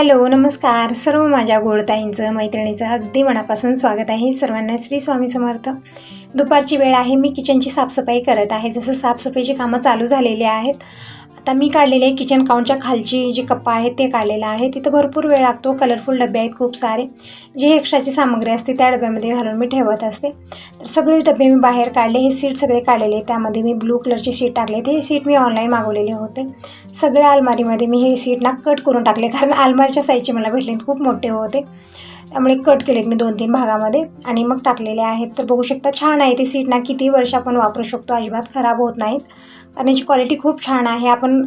Hello, नमस्कार. सर्व माझ्या गोडताईंचं, मैत्रिणीचं अगदी मनापासून स्वागत आहे. सर्वांना श्री स्वामी समर्थ. दुपारची वेळ आहे. मी किचनची साफसफाई करत आहे. जसं साफसफाईची कामं चालू झालेली आहेत. आता मी काढलेले किचन काउंटच्या खालची जी कप्पा आहे ते काढलेलं आहे. तिथं भरपूर वेळ लागतो. कलरफुल डबे आहेत खूप सारे. जी एक्स्ट्राची सामग्री असते त्या डब्यामध्ये घालून मी ठेवत असते. तर सगळे डबे मी बाहेर काढले. हे सीट सगळे काढलेले. त्यामध्ये मी ब्लू कलरची सीट टाकले. ते सीट मी ऑनलाईन मागवलेले होते. सगळ्या अलमारीमध्ये मी हे सीट कट करून टाकले, कारण अलमारीच्या साईजचे मला भेटले खूप मोठे होते. त्यामुळे कट केलेत मी 2-3 भागामध्ये आणि मग टाकलेले आहेत. तर बघू शकता, छान आहे ती सीट किती वर्ष आपण वापरू शकतो. अजिबात खराब होत नाहीत. कारण याची क्वालिटी खूप छान आहे. आपण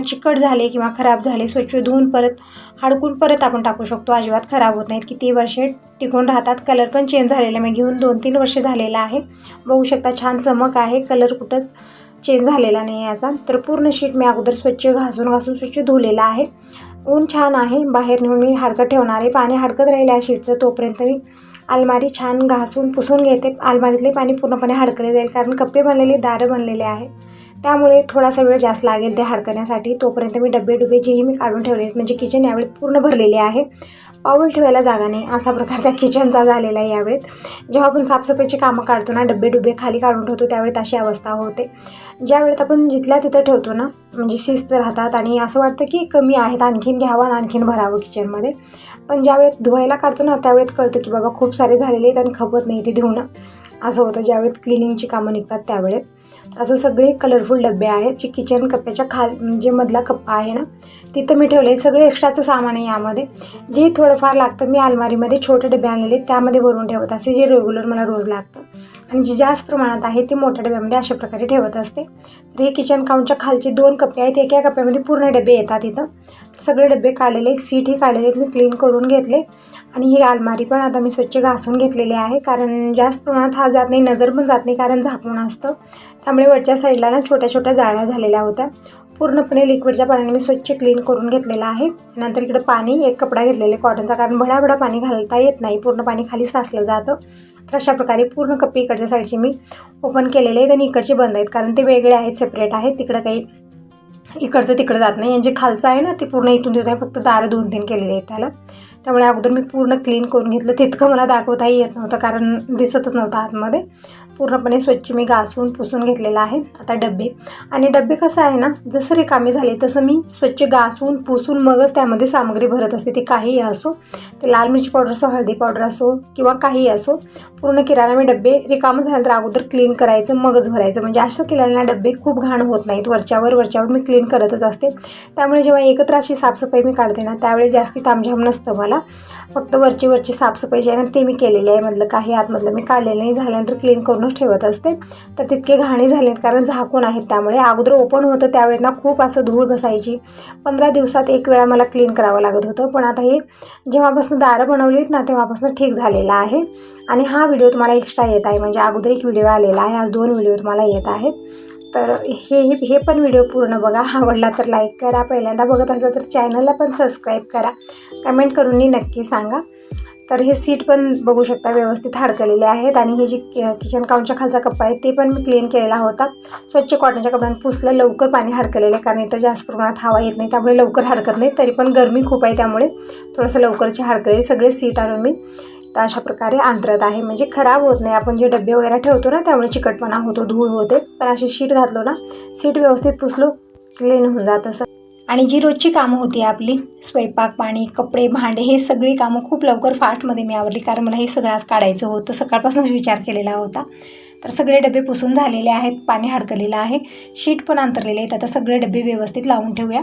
चिकट झाले किंवा खराब झाले, स्वच्छ धुवून परत हाडकून परत आपण टाकू शकतो. अजिबात खराब होत नाहीत. किती वर्षे टिकून राहतात. कलर पण चेंज झालेला, मी घेऊन 2-3 वर्ष झालेला आहे. बघू शकता, छान चमक आहे. कलर कुठंच चेंज झालेला नाही याचा. तर पूर्ण शीट मी अगोदर स्वच्छ घासून स्वच्छ धुलेला आहे. ऊन छान आहे. बाहेर नेऊन मी हाडकं ठेवणार आहे. पाणी हाडकत राहिलं या शीटचं, तोपर्यंत मी अलमारी छान घासून पुसून घेते. अलमारीतले पाणी पूर्णपणे हाडकले जाईल, कारण कप्पे बनलेले, दारं बनलेले आहेत. त्यामुळे थोडासा वेळ जास्त लागेल ते हाडकण्यासाठी. तोपर्यंत मी डबे जेही मी काढून ठेवले, म्हणजे किचन यावेळी पूर्ण भरलेले आहे. पाऊल ठेवायला जागा नाही असा प्रकार त्या किचनचा झालेला आहे यावेळेत. जेव्हा आपण साफसफाईची कामं काढतो ना, डबे खाली काढून ठेवतो, त्यावेळेत अशी अवस्था होते. ज्या वेळेत आपण जिथल्या तिथं ठेवतो ना, म्हणजे शिस्त राहतात आणि असं वाटतं की कमी आहेत, आणखीन घ्यावं आणि आणखीन भरावं किचनमध्ये. पण ज्यावेळेत धुवायला काढतो ना, त्यावेळेत कळतं की बाबा खूप सारे झालेले आहेत आणि खपत नाही ते धुवणं, असं होतं ज्यावेळेत क्लिनिंगची कामं निघतात त्यावेळेत. असं सगळे कलरफुल डबे आहेत. जे किचन कप्प्याच्या म्हणजे मधला कप्पा आहे ना, तिथं मी ठेवले. सगळे एक्स्ट्राचं सामान आहे यामध्ये. जे थोडंफार लागतं मी अलमारीमध्ये छोटे डबे आणलेले त्यामध्ये भरून ठेवत असते, जे रेग्युलर मला रोज लागतं. आणि जे जास्त प्रमाणात आहे ते मोठ्या डब्यामध्ये अशा प्रकारे ठेवत असते. तर हे किचन काउंटच्या खालचे 2 कप्पे आहेत. एका कप्प्यामध्ये पूर्ण डबे येतात इथं. सगळे डबे काढलेले, सीटही काढलेले मी क्लीन करून घेतले. आणि ही अलमारी पण आता मी स्वच्छ घासून घेतलेली आहे, कारण जास्त प्रमाणात हा जात नाही, नजर पण जात नाही, कारण झाकून असतं. त्यामुळे वरच्या साईडला ना छोट्या छोट्या जाळ्या झालेल्या होत्या. पूर्णपणे लिक्विडच्या पाण्याने मी स्वच्छ क्लीन करून घेतलेलं आहे. नंतर इकडे पाणी, एक कपडा घेतलेला कॉटनचा, कारण भडाभडा पाणी घालता येत नाही, पूर्ण पाणी खाली साचलं जातं. तर अशा प्रकारे पूर्ण कप्पे इकडच्या साईडचे मी ओपन केलेले आहेत आणि इकडचे बंद आहेत, कारण ते वेगळे आहेत, सेपरेट आहेत. तिकडं काही इकडचं तिकडं जात नाही. जे खालचं आहे ना, ते पूर्ण इथून तिथून फक्त दारं 2-3 केलेले आहेत त्याला. त्यामुळे अगोदर मी पूर्ण क्लीन करून घेतलं. तितकं मला दाखवताही येत नव्हतं, कारण दिसतच नव्हतं आतमध्ये. पूर्णपणे स्वच्छ मी घासून पुसून घेतलेलं आहे. आता डबे कसं आहे ना, जसं रिकामी झाले तसं मी स्वच्छ घासून पुसून मगच त्यामध्ये सामग्री भरत असते. ते काहीही असो, ते लाल मिरची पावडर असो, हळदी पावडर असो किंवा काहीही असो. पूर्ण किराणा मी डबे रिकामं झालं तर अगोदर क्लीन करायचं, मगच भरायचं. म्हणजे असं केल्याने डबे खूप घाण होत नाहीत. वरच्यावर मी क्लीन करतच असते. त्यामुळे जेव्हा एकत्र अशी साफसफाई मी काढते ना, त्यावेळी जास्ती तामझाम नसतं मला. फक्त वरची साफसफाई जी आहे ना, ते मी केलेली आहे. मधलं काही आतमधलं मी काढलेलं नाही. झाल्यानंतर क्लीन करूनच ठेवत असते. तर तितके घाणे झालेत, कारण झाकून आहेत. त्यामुळे अगोदर ओपन होतं त्यावेळेस ना खूप असं धूळ बसायची. 15 दिवसात 1 वेळा मला क्लीन करावं लागत होतं. पण आता हे जेव्हापासून दारं बनवलीत ना, तेव्हापासून ठीक झालेला आहे. आणि हा व्हिडिओ तुम्हाला एक्स्ट्रा येत आहे, म्हणजे अगोदर एक व्हिडिओ आलेला आहे, आज 2 व्हिडिओ तुम्हाला येत आहेत. तर हे पण व्हिडिओ पूर्ण बघा. आवडला तर लाईक करा. पहिल्यांदा बघत असाल तर चॅनलला पण सबस्क्राईब करा. कमेंट करून नक्की सांगा. तर हे सीट पण बघू शकता व्यवस्थित हाडकलेले आहेत. आणि हे जे किचन काउंटच्या खालचा कप्पा आहे ते पण मी क्लीन केलेला होता. स्वच्छ कॉटनच्या कपड्याने पुसलं. लवकर पाणी हाडकलेलं आहे, कारण इथं जास्त प्रमाणात हवा येत नाही, त्यामुळे लवकर हाडकत नाही. तरी पण गरमी खूप आहे, त्यामुळे थोडंसं लवकरचे हाडकलेले सगळे सीट आणून मी तर अशा प्रकारे अंतरत आहे. म्हणजे खराब होत नाही. आपण जे डबे वगैरे ठेवतो ना, त्यामुळे चिकटपणा होतो, धूळ होते. पण अशी शीट घातलो ना, सीट व्यवस्थित पुसलो, क्लीन होऊन जातं असं. आणि जी रोजची कामं होती आपली, स्वयंपाक, पाणी, कपडे, भांडे, हे सगळी कामं खूप लवकर फास्टमध्ये मी आवरली, कारण मला हे सगळं आज काढायचं होतं. सकाळपासूनच विचार केलेला होता. तर सगळे डबे पुसून झालेले आहेत. पाणी हाडकलेलं आहे. शीट पण अंतरलेले आहेत. आता सगळे डबे व्यवस्थित लावून ठेवूया.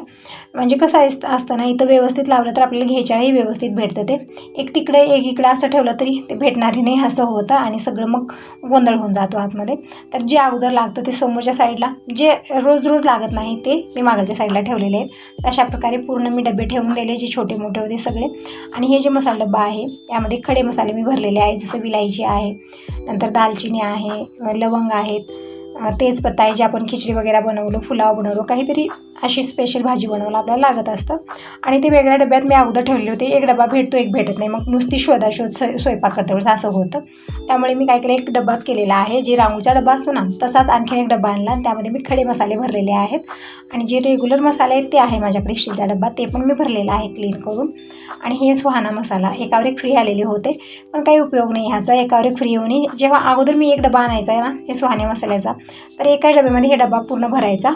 म्हणजे कसं असतं ना, इथं व्यवस्थित लावलं तर आपल्याला घ्यायच्या वेळी व्यवस्थित भेटतं. ते एक तिकडे एक इकडे असं ठेवलं तरी ते भेटणारे नाही, असं होतं. आणि सगळं मग गोंधळ होऊन जातो आतमध्ये. तर जे अगोदर लागतं ते समोरच्या साईडला, जे रोज लागत नाही ते मी मागच्या साईडला ठेवलेले आहेत. तर अशा प्रकारे पूर्ण मी डबे ठेवून दिले, जे छोटे मोठे होते सगळे. आणि हे जे मसाला डब्बा आहे, यामध्ये खडे मसाले मी भरलेले आहेत, जसं विलायची आहे, नंतर दालचिनी आहे, लवंग आहेत, तेजपत्ता आहे, जे आपण खिचडी वगैरे बनवलो, पुलाव बनवलो, काहीतरी अशी स्पेशल भाजी बनवायला आपल्याला लागत असतं. आणि ते वेगळ्या डब्यात मी अगोदर ठेवले होते. एक डबा भेटतो, एक भेटत नाही, मग नुसती शोधाशोध स्वयंपाक करते वेळेस असं होतं. त्यामुळे मी काय केलं, एक डब्बाच केलेला आहे. जे रांगोळीचा डबा असतो ना तसाच आणखीन एक डबा आणला आणि त्यामध्ये मी खडे मसाले भरलेले आहेत. आणि जे रेग्युलर मसाले आहेत ते आहे माझ्याकडे स्टीलचा डब्बा, ते पण मी भरलेला आहे क्लीन करून. आणि हे सुहाना मसाला एकावर एक फ्री आलेले होते, पण काही उपयोग नाही ह्याचा. एकावर एक फ्री येऊन जेव्हा अगोदर मी एक डबा आणायचा आहे ना हे सुहाने मसाल्याचा, तर एका डब्यामध्ये हे डबा पूर्ण भरायचा.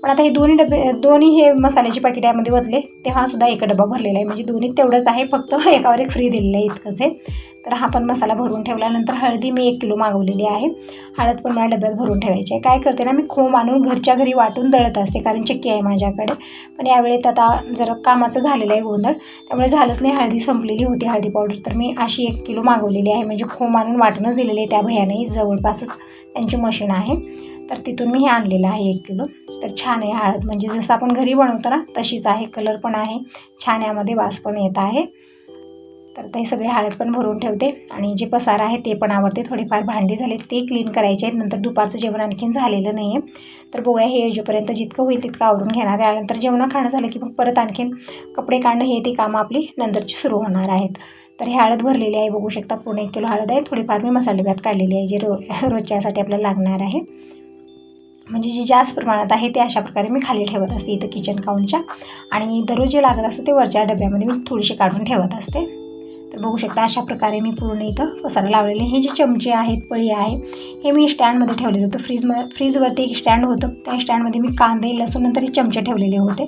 पण आता हे दोन्ही हे मसाल्याची पॅकेट यामध्ये ओतले तेव्हा सुद्धा एक डबा भरलेला आहे. म्हणजे दोन्ही तेवढंच आहे, फक्त एकावर एक फ्री दिलेलं आहे इतकंच आहे. तर हा पण मसाला भरून ठेवला. नंतर हळदी मी 1 किलो मागवलेली आहे. हळद पण मला डब्यात भरून ठेवायची आहे. काय करते ना, मी खोम आणून घरच्या घरी वाटून दळत असते, कारण चक्की आहे माझ्याकडे. पण यावेळेत आता जरा कामाचं झालेलं आहे गोंधळ, त्यामुळे झालंच नाही. हळदी संपलेली होती, हळदी पावडर, तर मी अशी 1 किलो मागवलेली आहे. म्हणजे खोम आणून वाटूनच दिलेली आहे त्या भैयाने, जवळपासच त्यांची मशीन आहे, तर तिथून मी हे आणलेलं आहे 1 किलो. तर छान आहे हळद, म्हणजे जसं आपण घरी बनवतो ना तशीच आहे. कलर पण आहे छान, यामध्ये वास पण येत आहे. तर ते सगळे हळद पण भरून ठेवते. आणि जे पसारा आहे ते पण आवडते. थोडेफार भांडी झाले ते क्लीन करायचे आहेत. नंतर दुपारचं जेवण आणखीन झालेलं नाही आहे, तर बघूया हे जोपर्यंत जितकं होईल तितकं आवडून घेणार आहे. नंतर जेवण खाणं झालं की मग परत आणखीन कपडे काढणं हे ती कामं आपली नंतरची सुरू होणार आहेत. तर हे हळद भरलेली आहे, बघू शकता पूर्ण 1 किलो हळद आहे. थोडीफार मी मसाले भात काढलेली आहे, जे रोजच्यासाठी आपल्याला लागणार आहे. म्हणजे जे जास्त प्रमाणात आहे ते अशा प्रकारे मी खाली ठेवत असते इथं किचन काउंटच्या. आणि दररोज जे लागत असतं ते वरच्या डब्यामध्ये मी थोडीशी काढून ठेवत असते. तर बघू शकता अशा प्रकारे मी पूर्ण इथं पसारा लावलेले. हे जे चमचे आहेत, पळी आहे, हे मी स्टँडमध्ये ठेवलेलं होतं. फ्रीजवरती एक स्टँड होतं, त्या स्टँडमध्ये मी कांदे, लसूण, नंतर चमचे ठेवलेले होते.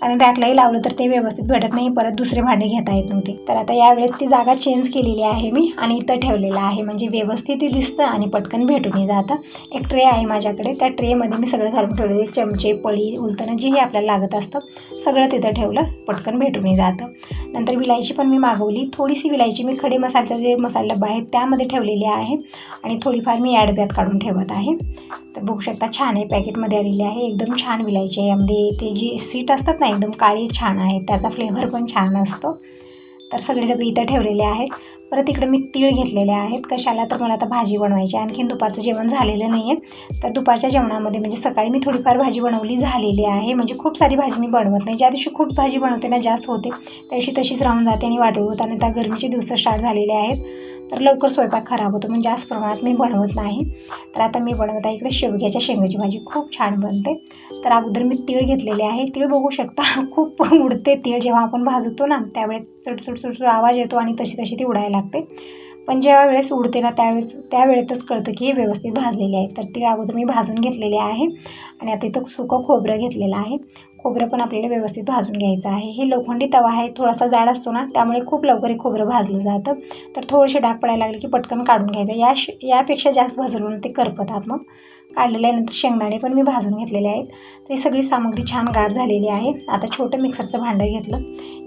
कारण रॅकलाही लावलं तर ते व्यवस्थित भेटत नाही, परत दुसरे भांडे घेता येत नव्हते. तर आता यावेळेस ती जागा चेंज केलेली आहे मी आणि इथं ठेवलेलं आहे, म्हणजे व्यवस्थित दिसतं आणि पटकन भेटूनही जातं. एक ट्रे आहे माझ्याकडे, त्या ट्रेमध्ये मी सगळं घालून ठेवलेले, चमचे, पळी, उलताना जे हे आपल्याला लागत असतं सगळं तिथं ठेवलं, पटकन भेटूनही जातं. नंतर विलायची पण मी मागवली. थोडीशी विलायची मी खडे मसाल्याचा जे मसाला डबा आहे त्यामध्ये ठेवलेली आहे आणि थोडीफार मी या डब्यात काढून ठेवत आहे. तर बघू शकता छान आहे, पॅकेटमध्ये आलेली आहे. एकदम छान विलायची आहे. यामध्ये ते जी सीट असतात ना एकदम काळी छान आहे, त्याचा फ्लेवर पण छान असतो. तर सगळे डबे इथं ठेवलेले आहेत. परत इकडे मी तीळ घेतलेले आहेत. कशाला, तर मला आता भाजी बनवायची. आणखीन दुपारचं जेवण झालेलं नाही आहे, तर दुपारच्या जेवणामध्ये म्हणजे सकाळी मी थोडीफार भाजी बनवली झालेली आहे. म्हणजे खूप सारी भाजी मी बनवत नाही. ज्या दिवशी खूप भाजी बनवते ना, जास्त होते, त्या दिवशी तशीच राहून जाते आणि वाटोळ होत. आणि त्या गरमीचे दिवस स्टार्ट झालेले आहेत, तर लवकर स्वयंपाक खराब होतो, म्हणजे जास्त प्रमाणात मी बनवत नाही. तर आता मी बनवत आहे इकडे शेवग्याच्या शेंगाची भाजी, खूप छान बनते. तर अगोदर मी तीळ घेतलेले आहे. तीळ बघू शकता खूप उडते तीळ, जेव्हा आपण भाजतो ना त्यावेळेस चुटचुट आवाज येतो आणि तशी ती उडायला लागते. पण जेव्हा वेळेस उडते ना त्यावेळेतच कळतं की हे व्यवस्थित भाजलेले आहे. तर तीळ अगोदर मी भाजून घेतलेले आहे. आणि आता इथं सुकं खोबरं घेतलेलं आहे. खोबरं पण आपल्याला व्यवस्थित भाजून घ्यायचं आहे. हे लोखंडी तवा आहे, थोडासा जाड असतो ना, त्यामुळे खूप लवकर हे खोबरं भाजलं जातं. तर थोडेसे डाग पडायला लागले की पटकन काढून घ्यायचं. यापेक्षा जास्त भाजून ते करपतात. मग काढलेल्यानंतर शेंगदाणे पण मी भाजून घेतलेले आहेत. तर ही सगळी सामग्री छान गार झालेली आहे. आता छोटं मिक्सरचं भांडं घेतलं,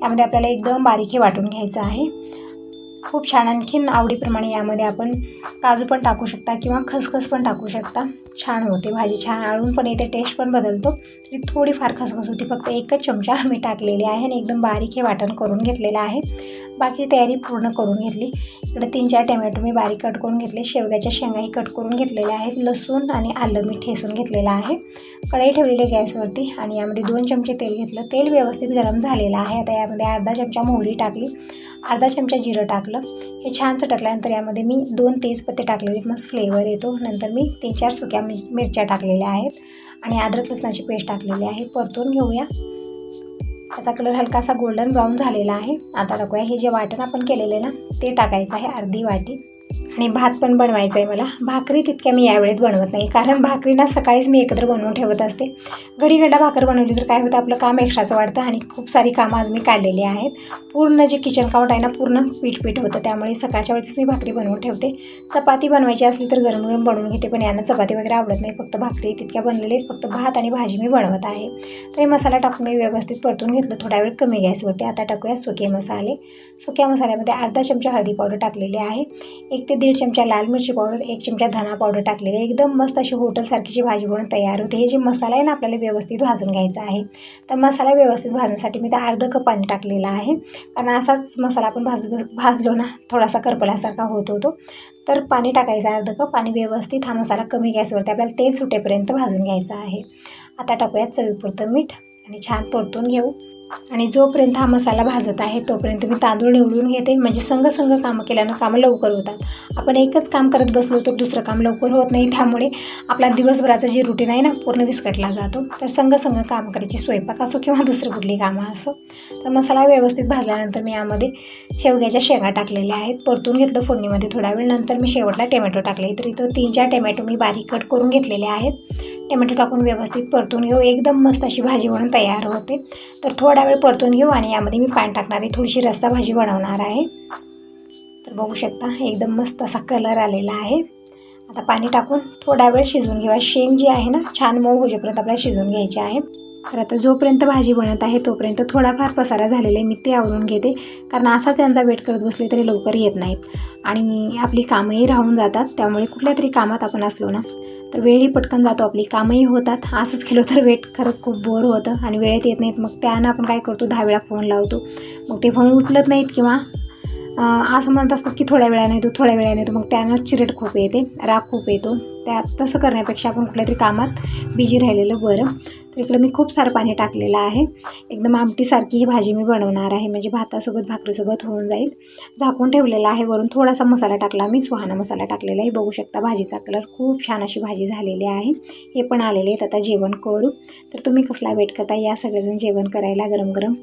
यामध्ये आपल्याला एकदम बारीक हे वाटून घ्यायचं आहे. खूप छान. आणखीन आवडीप्रमाणे यामध्ये आपण काजू पण टाकू शकता किंवा खसखस पण टाकू शकता. छान होते भाजी, छान आळून पण येते, टेस्ट पण बदलतो. तरी थोडीफार खसखस होती, फक्त 1च चमचा मी टाकलेली आहे आणि एकदम बारीक हे वाटण करून घेतलेलं आहे. बाकीची तयारी पूर्ण करून घेतली. इकडे 3-4 टमॅटो मी बारीक कट करून घेतले. शेवग्याच्या शेंगाही कट करून घेतलेल्या आहेत. लसूण आणि आलं मी ठेसून घेतलेलं आहे. कढई ठेवलेली गॅसवरती आणि यामध्ये 2 चमचे तेल घेतलं. तेल व्यवस्थित गरम झालेलं आहे. आता यामध्ये अर्धा चमचा मोहरी टाकली, अर्धा चमचा जिरं टाकलं. हे छान चटकल्यानंतर यामध्ये मी 2 तेजपत्ते टाकलेले, मस्त फ्लेवर येतो. नंतर मी 3-4 सुक्या मिरच्या टाकलेल्या आहेत आणि अद्रक लसणाची पेस्ट टाकलेली आहे. परतून घेऊया. त्याचा कलर हलकासा गोल्डन ब्राऊन झालेला आहे. आता टाकूया हे जे वाटण आपण केलेलं ना ते टाकायचं आहे, अर्धी वाटी. आणि भात पण बनवायचा आहे मला. भाकरी तितक्या मी यावेळेत बनवत नाही, कारण भाकरी ना सकाळीच मी एकत्र बनवून ठेवत असते. घडी-घडा भाकर बनवली तर काय होतं, आपलं काम एक्स्ट्राचं वाढतं आणि खूप सारी कामं आज मी काढलेली आहेत. पूर्ण जे किचन काउंट आहे ना पूर्ण पीठ होतं, त्यामुळे सकाळच्या वेळेस मी भाकरी बनवून ठेवते. चपाती बनवायची असली तर गरम गरम बनवून घेते, पण यांना चपाती वगैरे आवडत नाही, फक्त भाकरी तितक्या बनलेलीच, फक्त भात आणि भाजी मी बनवत आहे. तर हे मसाला टाकून मी व्यवस्थित परतून घेतलं थोडा वेळ कमी गॅसवरती. आता टाकूया सुके मसाले. सुक्या मसाल्यामध्ये अर्धा चमचा हळदी पावडर टाकलेली आहे. 1 ते 1.5 चमचा लाल मिरची पावडर, 1 चमचा धना पावडर टाकलेली आहे. एकदम मस्त अशी हॉटेलसारखीची भाजी बनवून तयार होते. हे जे मसाला आहे ना आपल्याला व्यवस्थित भाजून घ्यायचा आहे. तर मसाला व्यवस्थित भाजण्यासाठी मी तर अर्धा कप पाणी टाकलेलं आहे, कारण असाच मसाला आपण भाजलो ना थोडासा करपल्यासारखा होतो. तर पाणी टाकायचं अर्धा कप आणि व्यवस्थित हा मसाला कमी गॅसवरती आपल्याला तेल सुटेपर्यंत भाजून घ्यायचा आहे. आता टाकूयात चवीपुरतं मीठ आणि छान परतून घेऊ. आणि जोपर्यंत हा मसाला भाजत आहे तोपर्यंत मी तांदूळ निवडून घेते, म्हणजे संग कामं केल्यानं कामं लवकर होतात. आपण एकच काम करत बसलो तर दुसरं काम लवकर होत नाही, त्यामुळे आपला दिवसभराचं जे रुटीन आहे ना पूर्ण विस्कटला जातो. तर संग काम करायची, स्वयंपाक असो किंवा दुसरी कुठली कामं असो. तर मसाला व्यवस्थित भाजल्यानंतर मी यामध्ये शेवग्याच्या शेंगा टाकलेल्या आहेत, परतून घेतलं फोडणीमध्ये थोडा वेळ. नंतर मी शेवटला टोमॅटो टाकले. तर इथं 3-4 टोमॅटो मी बारीक कट करून घेतलेले आहेत. टोमॅटो टाकून व्यवस्थित परतून घेऊ. एकदम मस्त अशी भाजी बनवून तयार होते. तर थोडा वेळ परतून घेऊ आणि यामध्ये मी पाणी टाकणार आहे, थोडीशी रस्सा भाजी बनवणार आहे. तर बघू शकता एकदम मस्त असा कलर आलेला आहे. आता पाणी टाकून थोडा वेळ शिजवून घेऊया. शेंग जी आहे ना छान मऊ होईपर्यंत आपल्याला शिजवून घ्यायची आहे. तर आता जोपर्यंत भाजी बनत आहे तोपर्यंत थोडाफार पसारा झालेला आहे, मी ते आवरून घेते, कारण असाच यांचा वेट करत बसले तरी लवकर येत नाहीत आणि आपली कामंही राहून जातात. त्यामुळे कुठल्या तरी कामात आपण असलो ना तर वेळही पटकन जातो, आपली कामंही होतात. असंच केलं तर वेट खरंच खूप बोर होतं आणि वेळेत येत नाहीत. मग त्यानं आपण काय करतो, 10 वेळा फोन लावतो, मग ते फोन उचलत नाहीत किंवा असं म्हणत असतात की थोड्या वेळाने येतो, मग त्यानं चिरट खूप येते, राग खूप येतो. तसं करण्यापेक्षा आपण कुठल्या तरी कामात बिझी राहिलेलं बरं. तर इकडं मी खूप सारं पाणी टाकलेलं आहे. एकदम आमटीसारखी ही भाजी मी बनवणार आहे, म्हणजे भातासोबत भाकरीसोबत होऊन जाईल. झाकून ठेवलेलं आहे. वरून थोडासा मसाला टाकला, मी सुहाना मसाला टाकलेला आहे. बघू शकता भाजीचा कलर खूप छान अशी भाजी झालेली आहे. हे पण आलेले आहेत. आता जेवण करू. तर तुम्ही कसला वेट करता, या सगळेजण जेवण करायला. गरम गरम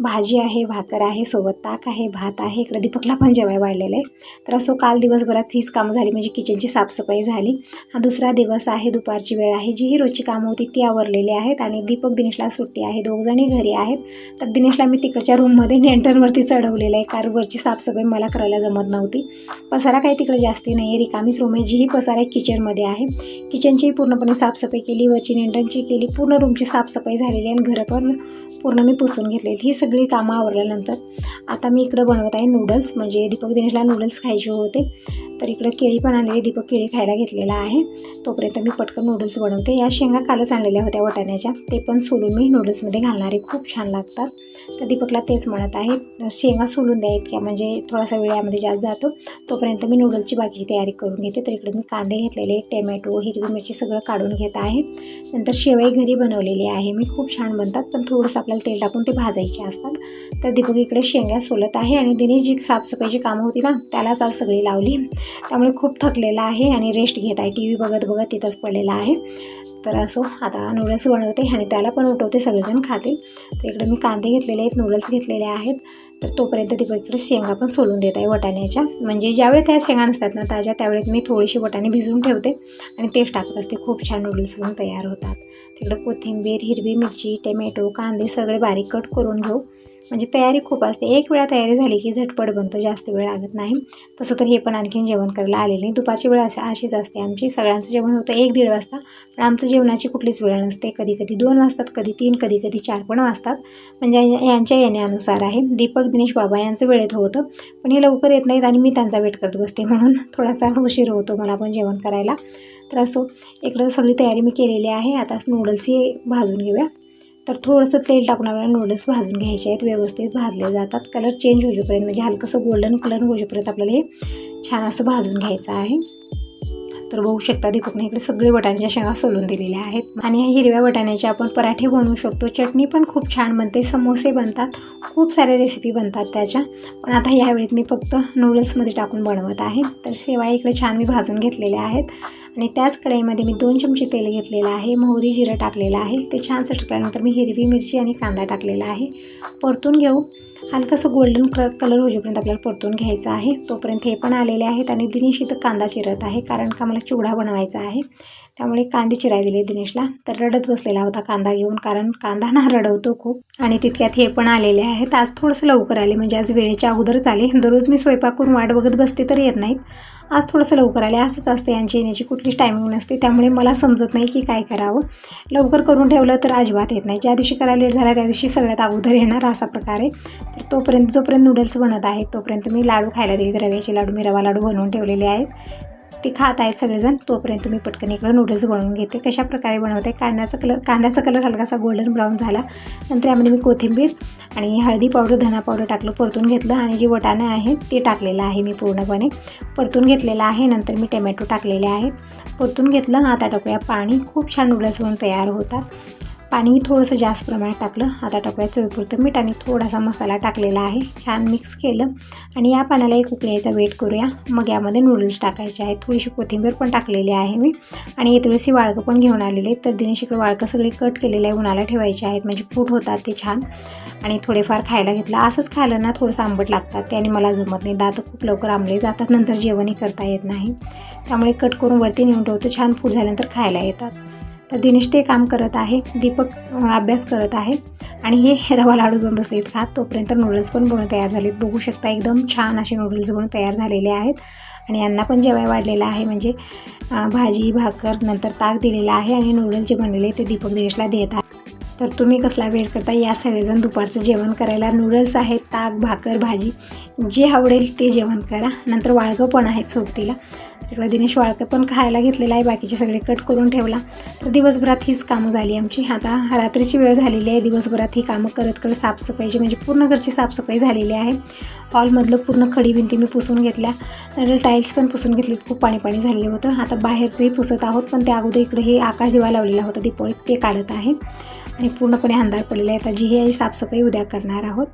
भाजी आहे, भाकर आहे, सोबत ताक आहे, भात आहे. इकडं दीपकला पण जेवाय वाढलेलं आहे. तर असो काल दिवसभरात हीच कामं झाली, म्हणजे किचनची साफसफाई झाली. हा दुसरा दिवस आहे, दुपारची वेळ आहे. जी ही रोजची कामं होती ती आवरलेली आहेत आणि दीपक दिनेशला सुट्टी आहे, दोघजणी घरी आहेत. तर दिनेशला मी तिकडच्या रूममध्ये नेंटरवरती चढवलेलं आहे, कारण वरची साफसफाई मला करायला जमत नव्हती. पसारा काही तिकडे जास्ती नाही आहे, रिकामीच रूम आहे. जी ही पसारा आहे किचनमध्ये आहे. किचनची पूर्णपणे साफसफाई केली, वरची नेंटरची केली, पूर्ण रूमची साफसफाई झालेली आहे आणि घरं पण पूर्ण मी पुसून घेतलेली. ही सगळी कामं आवरल्यानंतर आता मी इकडं बनवत आहे नूडल्स, म्हणजे दीपक दिनेशला नूडल्स खायचे होते. तर इकडं केळी पण आणलेली, दीपक केळी खायला घेतलेला आहे. तोपर्यंत मी पटकन नूडल्स बनवते. या शेंगा कालच आणलेल्या होत्या वाटाण्याच्या, ते पण सोलून मी नूडल्समध्ये घालणारे, खूप छान लागतात. तर दीपकला तेच म्हणत आहे, शेंगा सोलून द्या इतक्या, म्हणजे थोडासा वेळ यामध्ये जास्त जातो. तोपर्यंत मी नूडल्सची बाकीची तयारी करून घेते. तर इकडे मी कांदे घेतलेले, टोमॅटो, हिरवी मिरची सगळं काढून घेत आहे. नंतर शेवई घरी बनवलेली आहे मी, खूप छान बनतात, पण थोडंसं आपल्याला तेल टाकून ते भाजायचे असतात. तर दीपक इकडे शेंगा सोलत आहे आणि दिनेश जी साफसफाईची कामं होती ना त्यालाच आज सगळी लावली, त्यामुळे खूप थकलेला आहे आणि रेस्ट घेत आहे. टी व्ही बघत तिथंच पडलेला आहे. तर असो आता नूडल्स बनवते आणि त्याला पण उठवते, सगळेजण खातील. तर इकडे मी कांदे घेतलेले आहेत, नूडल्स घेतलेले आहेत. तर तोपर्यंत दीपक इकडे शेंगा पण सोलून देत आहे वाटाण्याच्या, म्हणजे ज्यावेळेस त्या शेंगा नसतात ना ताज्या त्यावेळेस मी थोडीशी वाटाणे भिजवून ठेवते आणि तेच टाकत असते. खूप छान नूडल्स पण तयार होतात. तिकडे कोथिंबीर, हिरवी मिरची, टोमॅटो, कांदे सगळे बारीक कट करून घेऊ, म्हणजे तयारी खूप असते. एक वेळा तयारी झाली की झटपट बनतं, जास्त वेळ लागत नाही. तसं तर हे पण आणखीन जेवण करायला आलेले नाही. दुपारची वेळ अशीच असते आमची, सगळ्यांचं जेवण होतं 1-1:30 वाजता, पण आमचं जेवणाची कुठलीच वेळ नसते. कधी 2 वाजतात, कधी 3, कधी 4 पण वाजतात, म्हणजे यांच्या येण्यानुसार आहे. दीपक, दिनेश, बाबा यांचं वेळेत होतं, पण हे लवकर येत नाहीत आणि मी त्यांचा वेट करत बसते, म्हणून थोडासा उशीर होतो मला पण जेवण करायला. तर असो इकडं सगळी तयारी मी केलेली आहे. आता नूडल्सही भाजून घेऊया. तर थोडंसं तेल टाकून आपल्याला नूडल्स भाजून घ्यायचे आहेत, व्यवस्थित भाजले जातात. कलर चेंज होईपर्यंत, म्हणजे हलकंसं गोल्डन कलर होईपर्यंत आपल्याला हे छान असं भाजून घ्यायचं आहे. तर बघू शकता दीपकने इकडे सगळे वाटाण्याच्या शेंगा सोलून दिलेल्या आहेत आणि हिरव्या वाटाण्याचे आपण पराठे बनवू शकतो. चटणी पण खूप छान बनते, समोसे बनतात, खूप साऱ्या रेसिपी बनतात त्याच्या. पण आता यावेळेत मी फक्त नूडल्समध्ये टाकून बनवत आहे. तर शेवया इकडे छान मी भाजून घेतलेल्या आहेत आणि त्याच कढईमध्ये मी 2 चमचे तेल घेतलेलं आहे, मोहरी जिरं टाकलेलं आहे. ते छान सटकल्यानंतर मी हिरवी मिरची आणि कांदा टाकलेला आहे. परतून घेऊ, हलकंसं गोल्डन कलर होईपर्यंत आपल्याला परतून घ्यायचं आहे. तोपर्यंत हे पण आलेले आहेत आणि दिनेश इथं कांदा चिरत आहे, कारण का मला चिवडा बनवायचा आहे. त्यामुळे कांदे चिराय दिले दिनेशला. तर रडत बसलेला होता कांदा घेऊन, कारण कांदा ना रडवतो खूप. आणि तितक्यात हे पण आलेले आहेत. आज थोडंसं लवकर आले, म्हणजे आज वेळेच्या अगोदरच आले. दररोज मी स्वयंपाक करून वाट बघत बसते तर येत नाहीत. आज थोडंसं लवकर आले. असंच असते यांची येण्याची कुठलीच टायमिंग नसते, त्यामुळे मला समजत नाही की काय करावं. लवकर करून ठेवलं तर अजिबात येत नाही. ज्या दिवशी करायला लेट झाला त्या दिवशी सगळ्यात अगोदर येणार, असा प्रकारे. तर जोपर्यंत नूडल्स बनत आहेत तोपर्यंत मी लाडू खायला दिले. रव्याचे लाडू, मी रवा लाडू बनवून ठेवलेले आहेत, ते खात आहेत सगळेजण. तोपर्यंत मी पटकन इकडं नूडल्स बनवून घेते. कशा प्रकारे बनवते, कांद्याचा कलर हलकासा गोल्डन ब्राऊन झाला. नंतर यामध्ये मी कोथिंबीर आणि हळदी पावडर, धना पावडर टाकलं, परतून घेतलं. आणि जे वाटाणे आहेत ते टाकलेलं आहे मी पूर्णपणे परतून घेतलेलं आहे. नंतर मी टमॅटो टाकलेले आहेत, परतून घेतलं. आता टाकूया पाणी. खूप छान नूडल्स बनवून तयार होतात. पाणी थोडंसं जास्त प्रमाणात टाकलं. आता टाकूया चवीपुरतं मीठ आणि थोडासा मसाला टाकलेला आहे. छान मिक्स केलं आणि या पाण्याला एक उकळी यायचा वेट करूया. मग यामध्ये नूडल्स टाकायचे आहेत. थोडीशी कोथिंबीर पण टाकलेली आहे मी. आणि तुळशी वाळकं पण घेऊन आलेले. तर दिनेश इकडे वाळकं सगळे कट केलेले आहे, उन्हाला ठेवायचे आहेत, म्हणजे फूट होतात ते छान. आणि थोडेफार खायला घेतलं. असंच खायला ना थोडंसं आंबट लागतात, त्याने मला जमत नाही. दात खूप लवकर आंबले जातात, नंतर जेवणही करता येत नाही. त्यामुळे कट करून वरती नेऊन ठेवतो, छान फूट झाल्यानंतर खायला येतात. तर दिनेश ते काम करत आहे, दीपक अभ्यास करत आहे आणि हे रवा लाडू बनवून बसलेत खात. तोपर्यंत नूडल्स पण बनवून तयार झालेत. बघू शकता एकदम छान असे नूडल्स बनवून तयार झालेले आहेत. आणि यांना पण जेवाय वाढलेलं आहे, म्हणजे भाजी भाकर नंतर ताक दिलेलं आहे. आणि नूडल्स जे बनलेले ते दीपक दिनेशला देत आहे. तर तुम्ही कसला वेळ करता, या सगळेजण दुपारचं जेवण करायला. नूडल्स आहेत, ताक भाकर भाजी, जे आवडेल ते जेवण करा. नंतर वाळगं पण आहेत सोबतीला. सगळं दिनेश वाळकं पण खायला घेतलेलं आहे, बाकीचे सगळे कट करून ठेवला. तर दिवसभरात हीच कामं झाली आमची. आता रात्रीची वेळ झालेली आहे. दिवसभरात ही कामं करत साफसफाईची, म्हणजे पूर्ण घरची साफसफाई झालेली आहे. हॉलमधलं पूर्ण खडी भिंती मी पुसून घेतल्या. नंतर टाईल्स पण पुसून घेतलीत, खूप पाणी झालेलं होतं. आता बाहेरचंही पुसत आहोत, पण त्या अगोदर इकडे हे आकाश दिवा लावलेला होता दीपावळीत, ते काढत आहे. आणि पूर्णपणे अंधार पडलेला आहे. आता जी ही साफसफाई उद्या करणार आहोत.